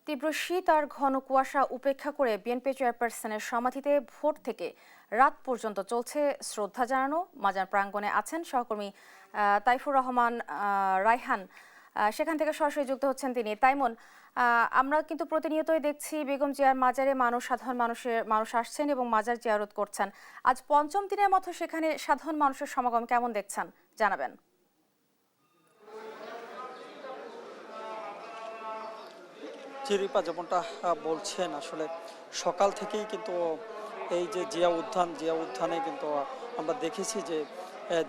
তীব্র শীত আর ঘন কুয়াশা উপেক্ষা করে বিএনপি চেয়ারপারসনের সমাধিতে ভোর থেকে রাত পর্যন্ত চলছে শ্রদ্ধা জানানো। মাজার প্রাঙ্গণে আছেন সহকর্মী তাইফুর রহমান রায়হান। সেখান থেকে সরাসরি যুক্ত হচ্ছেন তিনি। তাইমুন, আমরা কিন্তু প্রতিনিয়তই দেখছি বেগম জিয়ার মাজারে সাধারণ মানুষ আসছেন এবং মাজার জিয়ারত করছেন। আজ পঞ্চম দিনের মতো সেখানে সাধারণ মানুষের সমাগম কেমন দেখছেন জানাবেন। চিরিপা যেমনটা বলছেন, আসলে সকাল থেকেই কিন্তু এই যে জিয়া উদ্যানে কিন্তু আমরা দেখেছি যে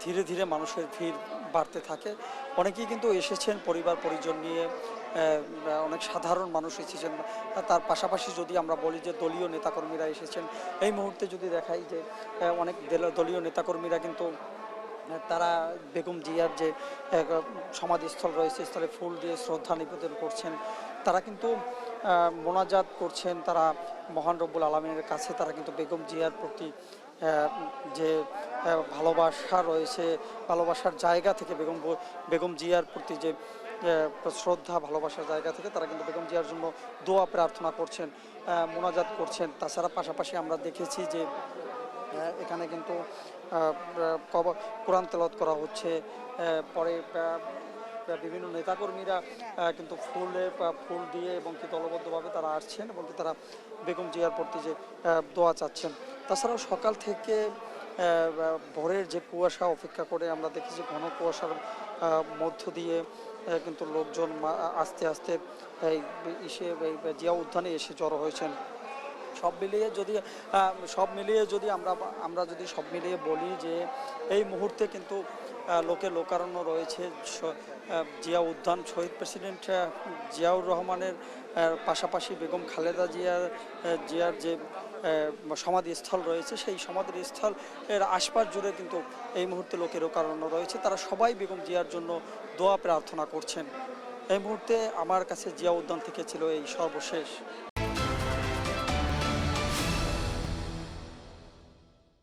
ধীরে ধীরে মানুষের ভিড় বাড়তে থাকে। অনেকেই কিন্তু এসেছেন পরিবার পরিজন নিয়ে, অনেক সাধারণ মানুষ এসেছেন। তার পাশাপাশি যদি আমরা বলি যে দলীয় নেতাকর্মীরা এসেছেন, এই মুহূর্তে যদি দেখাই যে অনেক দলীয় নেতাকর্মীরা কিন্তু তারা বেগম জিয়ার যে সমাধিস্থল রয়েছে, স্থলে ফুল দিয়ে শ্রদ্ধা নিবেদন করছেন। তারা কিন্তু মোনাজাত করছেন, তারা মহান রব্বুল আলমিনের কাছে তারা কিন্তু বেগম জিয়ার প্রতি যে ভালোবাসা রয়েছে, ভালোবাসার জায়গা থেকে বেগম জিয়ার প্রতি যে শ্রদ্ধা ভালোবাসার জায়গা থেকে তারা কিন্তু বেগম জিয়ার জন্য দোয়া প্রার্থনা করছেন, মোনাজাত করছেন। তাছাড়া পাশাপাশি আমরা দেখেছি যে এখানে কিন্তু কোরআন তেলাওয়াত করা হচ্ছে। পরে বিভিন্ন নেতাকর্মীরা কিন্তু ফুল দিয়ে এবং কি দলবদ্ধভাবে তারা আসছেন এবং কি তারা বেগম জিয়ার প্রতি যে দোয়া চাচ্ছেন। তাছাড়াও সকাল থেকে ভোরের যে কুয়াশা অপেক্ষা করে আমরা দেখি যে ঘন কুয়াশার মধ্য দিয়ে কিন্তু লোকজন আস্তে আস্তে এই জিয়া উদ্যানে এসে জড়ো হয়েছেন। সব মিলিয়ে যদি আমরা যদি সব মিলিয়ে বলি যে এই মুহূর্তে কিন্তু লোকে লোকারণ্য রয়েছে জিয়া উদ্যান। শহীদ প্রেসিডেন্ট জিয়াউর রহমানের পাশাপাশি বেগম খালেদা জিয়ার যে সমাধিস্থল রয়েছে, সেই সমাধিস্থল এর আশপাশ জুড়ে কিন্তু এই মুহূর্তে লোকে লোকারণ্য রয়েছে। তারা সবাই বেগম জিয়ার জন্য দোয়া প্রার্থনা করছেন। এই মুহূর্তে আমার কাছে জিয়া উদ্যান থেকে ছিল এই সর্বশেষ।